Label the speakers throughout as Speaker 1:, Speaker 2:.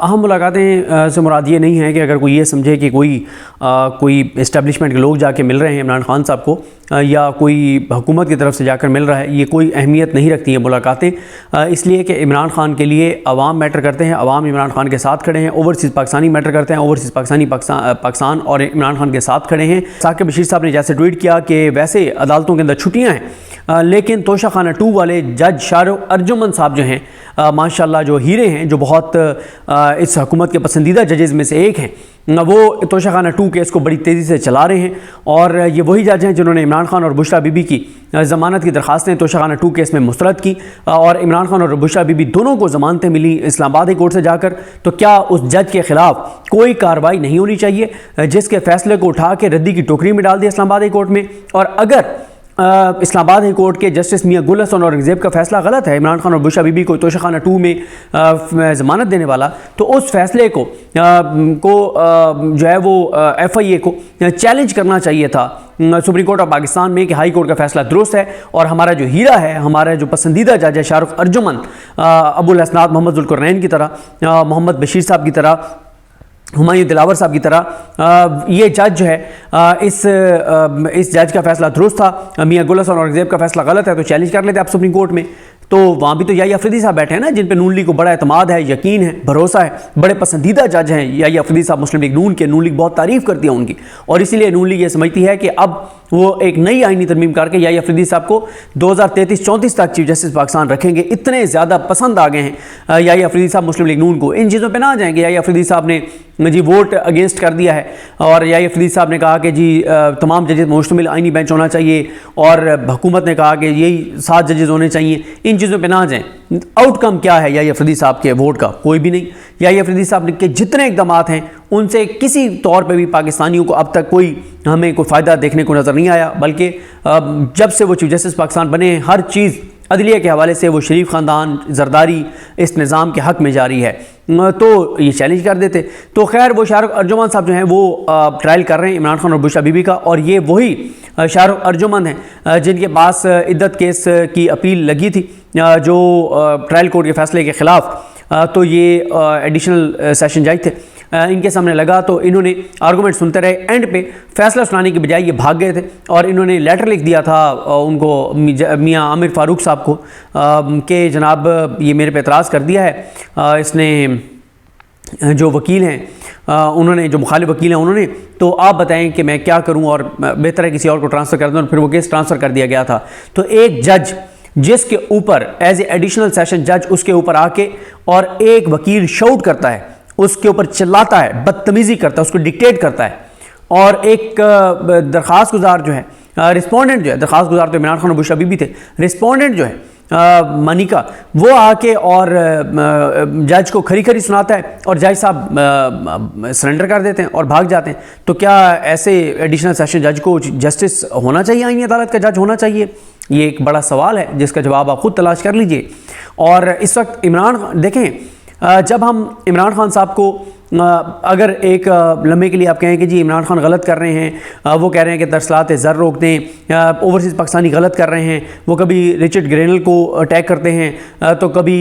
Speaker 1: अहम मुलाकातें से मुराद ये नहीं है कि अगर कोई ये समझे कि कोई इस्टेब्लिशमेंट के लोग जाके मिल रहे हैं इमरान खान साहब को या कोई हुकूमत की तरफ से जाकर मिल रहा है, ये कोई अहमियत नहीं रखती है मुलाकातें, इसलिए कि इमरान खान के लिए अवाम मैटर करते हैं, अवाम इमरान खान के साथ खड़े हैं। ओवरसीज़ पाकिस्तानी मैटर करते हैं, ओवरसीज़ पाकिस्तानी पाकिस्तान और इमरान खान के साथ खड़े हैं। साकिब बशीर साहब ने जैसे ट्वीट किया कि वैसे अदालतों के अंदर छुट्टियाँ हैं, लेकिन तोशाखाना 2 वाले जज शाहरुख अर्जुमन साहब जो हैं माशाल्लाह जो हीरे हैं, जो बहुत इस हुकूमत के पसंदीदा जजेस में से एक हैं, वो तोशाखाना 2 केस को बड़ी तेज़ी से चला रहे हैं। और ये वही जज हैं जिन्होंने इमरान खान और बुशरा बीबी की ज़मानत की दरख्वास्तें तोशाखाना 2 केस में मुस्तरद की और इमरान खान और बुशरा बीबी दोनों को ज़मानतें मिली इस्लामाबाद हाई कोर्ट से जाकर। तो क्या उस जज के ख़िलाफ़ कोई कार्रवाई नहीं होनी चाहिए जिसके फ़ैसले को उठा के रद्दी की टोकरी में डाल दिया इस्लामाबाद हाई कोर्ट में? और अगर इस्लामाबाद हाई कोर्ट के जस्टिस मियां गुल हसन औरंगज़ेब का फ़ैसला गलत है, इमरान खान और बुशरा बीबी को तोशाखाना 2 में ज़मानत देने वाला, तो उस फैसले को जो है वो FIA को चैलेंज करना चाहिए था सुप्रीम कोर्ट ऑफ पाकिस्तान में कि हाई कोर्ट का फ़ैसला दुरुस्त है और हमारा जो हीरा है, हमारा जो पसंदीदा जज है शाहरुख अर्जुमन, अबुल हसनात मोहम्मद ज़ुल्करनैन की तरह, मोहम्मद बशीर साहब की तरह, हुमायूं दिलावर साहब की तरह, ये जज जो है इस जज का फैसला दुरुस्त था, मियां गुल हसन औरंगज़ेब का फैसला गलत है, तो चैलेंज कर लेते आप सुप्रीम कोर्ट में। तो वहाँ भी तो याहिया अफरीदी साहब बैठे हैं ना, जिन पे नून लीग को बड़ा एतमाद है, यकीन है, भरोसा है, बड़े पसंदीदा जज हैं याहिया अफरीदी साहब। मुस्लिम लीग नून लीग बहुत तारीफ़ करती है उनकी, और इसीलिए नून लीग ये समझती है कि अब वो एक नई आईनी तरमीम करके याहिया अफरीदी साहब को 2033-34 तक चीफ जस्टिस पाकिस्तान रखेंगे। इतने ज़्यादा पसंद आ गए हैं याहिया अफरीदी साहब मुस्लिम लीग नून को। इन चीज़ों पर ना आ जाएंगे। याहिया अफरीदी साहब ने जी वोट अगेंस्ट कर दिया है और याहिया अफरीदी साहब ने कहा कि जी तमाम जजेस मुश्तमिल आईनी बेंच होना चाहिए, और हुकूमत ने कहा कि यही 7 जजेस होने चाहिए। इन चीज़ों पे ना आ जाएं। आउटकम क्या है याहिया अफरीदी साहब के वोट का? कोई भी नहीं। याहिया अफरीदी साहब के जितने इक़दामात हैं उनसे किसी तौर पे भी पाकिस्तानियों को अब तक हमें कोई फ़ायदा देखने को नज़र नहीं आया, बल्कि जब से वो चीफ जस्टिस पाकिस्तान बने हैं हर चीज़ अदलिया के हवाले से वो शरीफ ख़ानदान जरदारी इस निज़ाम के हक़ में जारी है, तो ये चैलेंज कर देते। तो खैर वो शाहरुख अर्जुमन साहब जो हैं वो ट्रायल कर रहे हैं इमरान खान और बुशरा बीबी का, और ये वही शाहरुख अर्जुमन हैं जिनके पास इद्दत केस की अपील लगी थी जो ट्रायल कोर्ट के फ़ैसले के ख़िलाफ़। तो ये एडिशनल सेशन जज थे, इनके सामने लगा, तो इन्होंने आर्गूमेंट सुनते रहे। एंड पे फैसला सुनाने के बजाय ये भाग गए थे और इन्होंने लेटर लिख दिया था उनको, मियां आमिर फ़ारूक साहब को, कि जनाब ये मेरे पे एतराज़ कर दिया है इसने, जो वकील हैं उन्होंने, जो मुखालिफ वकील हैं उन्होंने, तो आप बताएं कि मैं क्या करूं, और बेहतर है किसी और को ट्रांसफ़र कर दूं। और फिर वो केस ट्रांसफ़र कर दिया गया था। तो एक जज जिसके ऊपर एज ए एडिशनल सेशन जज उसके ऊपर आके और एक वकील शाउट करता है, उसके ऊपर चिल्लाता है, बदतमीज़ी करता है, उसको डिक्टेट करता है, और एक दरख्वास्त गुजार जो है, रिस्पोंडेंट जो है, दरख्वास्त गुजार तो इमरान खान और बुशरा बीबी थे, रिस्पोंडेंट जो है मनिका, वो आके और जज को खरी खरी सुनाता है और जज साहब सरेंडर कर देते हैं और भाग जाते हैं। तो क्या ऐसे एडिशनल सेशन जज को जस्टिस होना चाहिए, आईनी अदालत का जज होना चाहिए? ये एक बड़ा सवाल है जिसका जवाब आप खुद तलाश कर लीजिए। और इस वक्त इमरान देखें, जब हम इमरान खान साहब को अगर एक लम्हे के लिए आप कहें कि जी इमरान खान गलत कर रहे हैं, वो कह रहे हैं कि तरसलात ज़र रोक दें, ओवरसीज़ पाकिस्तानी गलत कर रहे हैं, वो कभी रिचर्ड ग्रेनल को अटैक करते हैं, तो कभी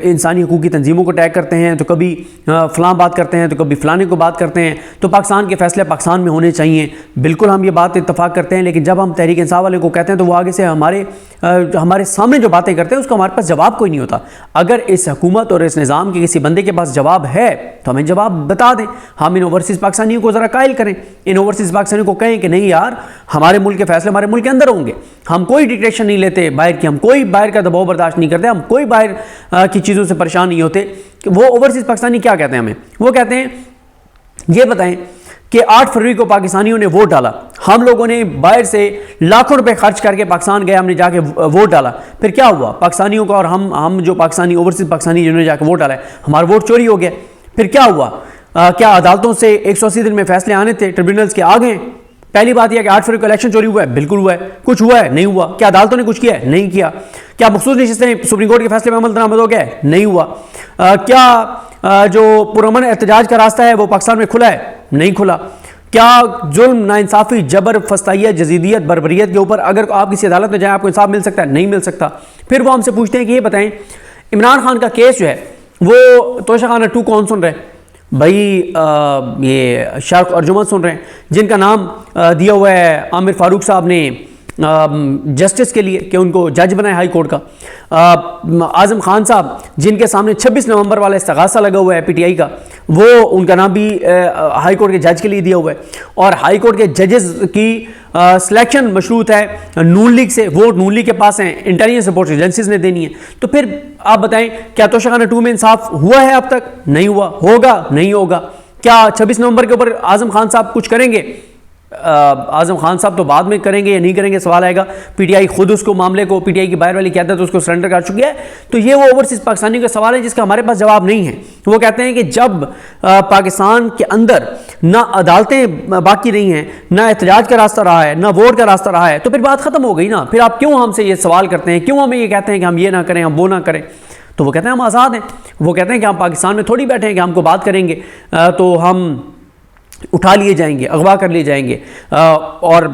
Speaker 1: इंसानी हकूक़ की तंजीमों को अटैक करते हैं, तो कभी फ़लाँ बात करते हैं, तो कभी फ़लाने को बात करते हैं, तो पाकिस्तान के फ़ैसले पाकिस्तान में होने चाहिए। बिल्कुल हम ये बात इत्तफ़ाक़ करते हैं, लेकिन जब हम तहरीक इंसाफ वाले को कहते हैं तो वो आगे से हमारे सामने जो बातें करते हैं उसका हमारे पास जवाब कोई नहीं होता। अगर इस हुकूमत और इस निज़ाम के किसी बंदे के पास जवाब है तो हमें जवाब बता दें। हम इन ओवरसीज़ पाकिस्तानियों को ज़रा कायल करें, इन ओवरसीज़ पाकिस्तानियों को कहें कि नहीं यार, हमारे मुल्क के फैसले हमारे मुल्क के अंदर होंगे, हम कोई डिक्टेशन नहीं लेते बाहर की, हम कोई बाहर का दबाव बर्दाश्त नहीं करते, हम कोई बाहर की चीज़ों से परेशान नहीं होते। वो ओवरसीज़ पाकिस्तानी क्या कहते हैं हमें? वो कहते हैं ये बताएं कि 8 फरवरी को पाकिस्तानियों ने वोट डाला, हम लोगों ने बाहर से लाखों रुपए खर्च करके पाकिस्तान गए, हमने जाके वोट डाला, फिर क्या हुआ? पाकिस्तानियों का और हम जो पाकिस्तानी ओवरसीज़ पाकिस्तानी जिन्होंने जाकर वोट डाला है, हमारा वोट चोरी हो गया। फिर क्या हुआ? क्या अदालतों से 180 दिन में फैसले आने थे, ट्रिब्यूनल्स के आ गए? पहली बात यह कि 8 फरवरी को इलेक्शन चोरी हुआ है? बिल्कुल हुआ है। कुछ हुआ है? नहीं हुआ। क्या अदालतों ने कुछ किया है? नहीं किया। क्या मखसूस नशिस्तें सुप्रीम कोर्ट के फैसले में अमल दरामद हो गया है? नहीं हुआ। क्या जो पुरअमन एहतजाज का रास्ता है वो पाकिस्तान में खुला है? नहीं खुला। क्या जुल्म, नाइंसाफ़ी, जबर, फस्ताइयत, जजीदियत, बर्बरियत के ऊपर अगर आप किसी अदालत में जाएं आपको इंसाफ मिल सकता है? नहीं मिल सकता। फिर वो हमसे पूछते हैं कि ये बताएं, इमरान खान का केस जो है वो तोशाखाना 2 कौन सुन रहे हैं भाई? ये शार्क अर्जुमन सुन रहे हैं, जिनका नाम दिया हुआ है आमिर फारूक साहब ने जस्टिस के लिए कि उनको जज बनाए हाई कोर्ट का। आज़म खान साहब जिनके सामने 26 नवंबर वाला इस्तगासा लगा हुआ है पीटीआई का, वो उनका नाम भी हाई कोर्ट के जज के लिए दिया हुआ है। और हाई कोर्ट के जजेस की सिलेक्शन मशरूत है नून लीग से, वोट नून लीग के पास हैं, इंटेलिजेंस रिपोर्ट एजेंसीज ने देनी है। तो फिर आप बताएं, क्या तोशाखाना 2 में इंसाफ हुआ है? अब तक नहीं हुआ, होगा नहीं होगा? क्या 26 नवंबर के ऊपर आज़म खान साहब कुछ करेंगे? आज़म खान साहब तो बाद में करेंगे या नहीं करेंगे सवाल आएगा। पीटीआई खुद उसको मामले को, पीटीआई की बाहर वाली क़यादत उसको सरेंडर कर चुकी है। तो ये वो ओवरसीज़ पाकिस्तानी का सवाल है जिसका हमारे पास जवाब नहीं है। वो कहते हैं कि जब पाकिस्तान के अंदर ना अदालतें बाकी नहीं हैं, ना एहतजाज का रास्ता रहा है, ना वोट का रास्ता रहा है, तो फिर बात ख़त्म हो गई ना। फिर आप क्यों हमसे ये सवाल करते हैं, क्यों हमें ये कहते हैं कि हम ये ना करें, हम वो ना करें? तो वो कहते हैं हम आज़ाद हैं। वो कहते हैं कि हम पाकिस्तान में थोड़ी बैठे हैं कि हमको बात करेंगे तो हम उठा लिए जाएंगे, अगवा कर लिए जाएंगे। और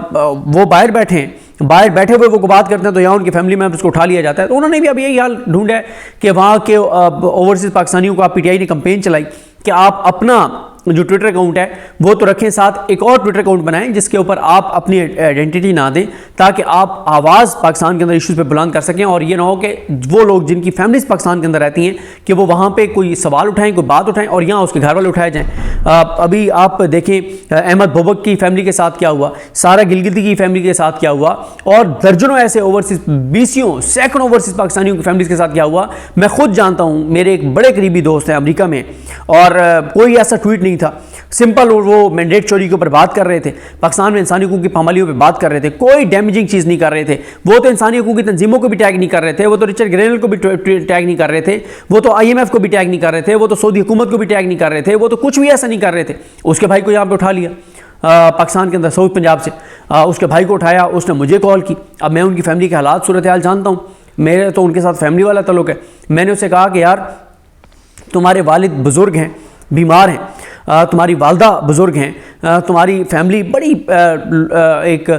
Speaker 1: वो बाहर बैठे हैं, बाहर बैठे हुए वो बात करते हैं तो यहाँ उनकी फैमिली मेम्बर्स को उठा लिया जाता है। तो उन्होंने भी अब यही हाल ढूंढा है कि वहाँ के ओवरसीज़ पाकिस्तानियों को आप पीटीआई ने कंपेन चलाई कि आप अपना जो ट्विटर अकाउंट है वो तो रखें, साथ एक और ट्विटर अकाउंट बनाएं जिसके ऊपर आप अपनी आइडेंटिटी ना दें, ताकि आप आवाज़ पाकिस्तान के अंदर इश्यूज़ पे बुलंद कर सकें। और ये ना हो कि वो लोग जिनकी फैमिलीज पाकिस्तान के अंदर रहती हैं कि वो वहाँ पे कोई सवाल उठाएं, कोई बात उठाएं और यहाँ उसके घर वाले उठाए जाएँ। अभी आप देखें अहमद बोबक की फैमिली के साथ क्या हुआ, सारा गिलगिती की फैमिली के साथ क्या हुआ, और दर्जनों ऐसे ओवरसीज़, बीसियों सैकड़ों ओवरसीज़ पाकिस्तानियों की फैमिलीज के साथ क्या हुआ। मैं खुद जानता हूँ, मेरे एक बड़े करीबी दोस्त हैं अमेरिका में, और कोई ऐसा ट्वीट नहीं था, सिंपल वो मैंडेट चोरी के ऊपर बात कर रहे थे, पाकिस्तान में इंसानी हकूक़ की पामालियों पे बात कर रहे थे, कोई डैमेजिंग चीज़ नहीं कर रहे थे। वो तो इंसानी हकूक़ की तंजीमों को भी टैग नहीं कर रहे थे, वो तो रिचर्ड ग्रेनल को भी टैग नहीं कर रहे थे, वो तो IMF को भी टैग नहीं कर रहे थे, वो तो सऊदी हुकूमत को भी टैग नहीं कर रहे थे, वो तो कुछ भी ऐसा नहीं कर रहे थे। उसके भाई को यहाँ पर उठा लिया पाकिस्तान के अंदर, साउथ पंजाब से उसके भाई को उठाया, उसने मुझे कॉल की। अब मैं उनकी फैमिली के हालात, सूरत हाल जानता हूँ, मेरे तो उनके साथ फैमिली वाला ताल्लुक है। मैंने उससे कहा कि यार तुम्हारे वालिद बुज़ुर्ग हैं, बीमार हैं, तुम्हारी वालदा बुज़ुर्ग हैं, तुम्हारी फैमिली बड़ी एक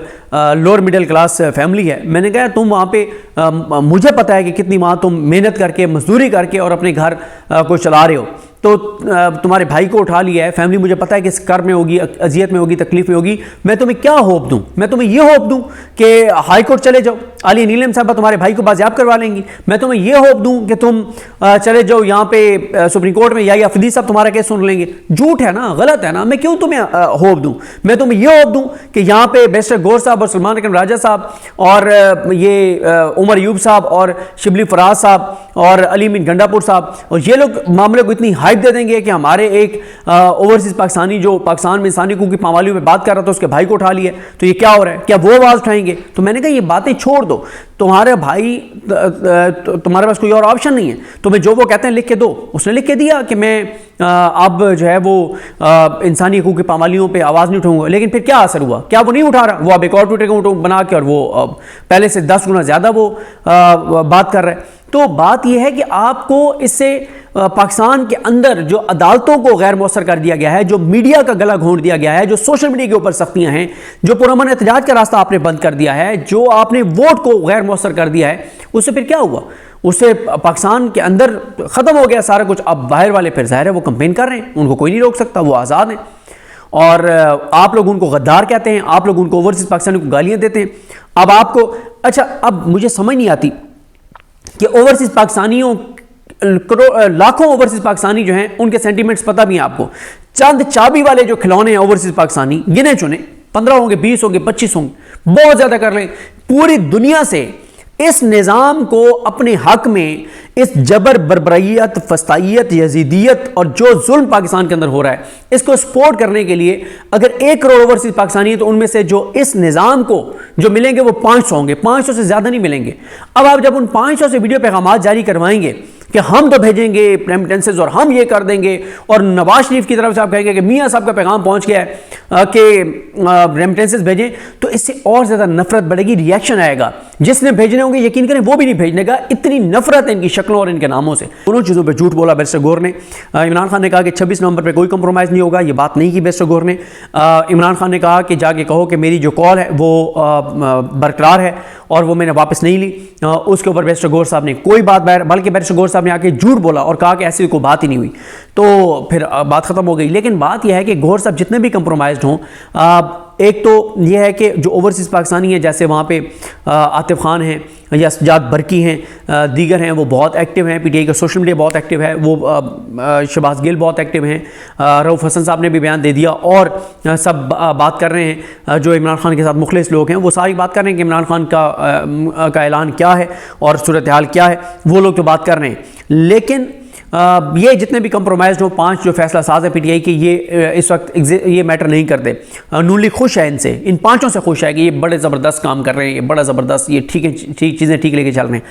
Speaker 1: लोअर मिडिल क्लास फैमिली है। मैंने कहा तुम वहाँ पे मुझे पता है कि कितनी माँ तुम मेहनत करके, मजदूरी करके और अपने घर को चला रहे हो, तो तुम्हारे भाई को उठा लिया है, फैमिली मुझे पता है कि इस कर में होगी, अजियत में होगी, तकलीफ में होगी। मैं तुम्हें क्या होप दूं? मैं तुम्हें ये होप दूं कि हाई कोर्ट चले जाओ, आलिया नीलम साहबा तुम्हारे भाई को बाजियाब करवा लेंगी। मैं तुम्हें ये होप दूं कि तुम चले जाओ यहाँ पे सुप्रीम कोर्ट में, या अफदी साहब तुम्हारा केस सुन लेंगे। झूठ है ना, गलत है ना। मैं क्यों तुम्हें होप दूं? मैं तुम्हें ये होप दूं कि यहाँ पे बैरिस्टर गौर साहब और सलमान अकरम राजा साहब और ये उमर यूब साहब और शिबली फराज साहब और अली मीन गंडापुर साहब, और ये लोग मामले को इतनी हाइप दे देंगे कि हमारे एक ओवरसीज़ पाकिस्तानी जो पाकिस्तान में इंसानी हकूक़ की पामालियों पे बात कर रहा था, उसके भाई को उठा लिया, तो ये क्या हो रहा है? क्या वो आवाज़ उठाएंगे? तो मैंने कहा ये बातें छोड़ दो, तुम्हारे भाई, तुम्हारे पास कोई और ऑप्शन नहीं है, तुम्हें जो वो कहते हैं लिख के दो। उसने लिख के दिया कि मैं अब जो है वो इंसानी हकूक़ की पामालियों पे आवाज़ नहीं उठाऊंगा। लेकिन फिर क्या असर हुआ? क्या वो नहीं उठा रहा? वो अब एक और ट्विटर अकाउंट बना के, और वो पहले से 10 गुना ज़्यादा वो बात कर रहा है। तो बात यह है कि आपको इससे पाकिस्तान के अंदर जो अदालतों को गैर मौसर कर दिया गया है, जो मीडिया का गला घोंट दिया गया है, जो सोशल मीडिया के ऊपर सख्तियां हैं, जो पुरअमन एहतजाज का रास्ता आपने बंद कर दिया है, जो आपने वोट को गैर मौसर कर दिया है, उससे फिर क्या हुआ? उससे पाकिस्तान के अंदर ख़त्म हो गया सारा कुछ। अब बाहर वाले फिर ज़ाहिर है वो कंपेन कर रहे हैं, उनको कोई नहीं रोक सकता, वो आज़ाद हैं। और आप लोग उनको गद्दार कहते हैं, आप लोग उनको ओवरसीज़ पाकिस्तानी को गालियाँ देते हैं। अब आपको, अच्छा, अब मुझे समझ नहीं आती कि ओवरसीज़ पाकिस्तानियों, लाखों ओवरसीज़ पाकिस्तानी जो हैं उनके सेंटीमेंट्स पता भी हैं आपको। चंद चाबी वाले जो खिलौने हैं ओवरसीज़ पाकिस्तानी, गिने चुने, 15 होंगे, 20 होंगे, 25 होंगे, बहुत ज़्यादा कर लें, पूरी दुनिया से इस निज़ाम को अपने हक में, इस जबर, बरबरीयत, फस्तायत, यजीदियत और जो जुल्म पाकिस्तान के अंदर हो रहा है, इसको सपोर्ट करने के लिए अगर 1 करोड़ ओवरसीज़ पाकिस्तानी है तो उनमें से जो इस निज़ाम को जो मिलेंगे वो 500 होंगे, 500 से ज़्यादा नहीं मिलेंगे। अब आप जब उन 500 से वीडियो पैगाम जारी करवाएंगे कि हम तो भेजेंगे रेमिटेंसेस और हम ये कर देंगे, और नवाज शरीफ की तरफ से आप कहेंगे कि मियाँ साहब का पैगाम पहुँच गया है कि रेमिटेंसेस भेजें, तो इससे और ज़्यादा नफरत बढ़ेगी, रिएक्शन आएगा। जिसने भेजने होंगे यकीन करें वो भी नहीं भेजने का, इतनी नफरत है इनकी शक्लों और इनके नामों से। दोनों चीज़ों पे झूठ बोला बैरिस्टर गौर ने। इमरान खान ने कहा कि 26 नवंबर पे कोई कंप्रोमाइज़ नहीं होगा, ये बात नहीं की बैरिस्टर गौर ने। इमरान खान ने कहा कि जाके कहो कि मेरी जो कॉल है वो बरकरार है और वो मैंने वापस नहीं ली। उसके ऊपर बैरिस्टर गौर साहब ने कोई बात, बल्कि बैरिस्टर गौर साहब साहब ने आके झूठ बोला और कहा कि ऐसी कोई बात ही नहीं हुई, तो फिर बात ख़त्म हो गई। लेकिन बात यह है कि गौहर साहब जितने भी कंप्रोमाइज़्ड हों, एक तो यह है कि जो ओवरसीज़ पाकिस्तानी हैं, जैसे वहाँ पे आतिफ खान हैं या सजाद बरकी हैं, दीगर हैं, वो बहुत एक्टिव हैं। पीटीआई का सोशल मीडिया बहुत एक्टिव है, वो शहबाज गिल बहुत एक्टिव हैं, रऊफ़ हसन साहब ने भी बयान दे दिया और सब बात कर रहे हैं। जो इमरान खान के साथ मुखलिस लोग हैं वो सारी बात कर रहे हैं कि इमरान खान का ऐलान क्या है और सूरत हाल क्या है, वो लोग तो बात कर रहे हैं। लेकिन ये जितने भी कंप्रोमाइज़ हो, 5 जो फैसला साज है पीटीआई के, ये इस वक्त ये मैटर नहीं करते। नून लीग खुश है इनसे, इन 5 से खुश है कि ये बड़े ज़बरदस्त काम कर रहे हैं, ये बड़ा ज़बरदस्त, ये ठीक है, ठीक चीज़ें ठीक लेके चल रहे हैं।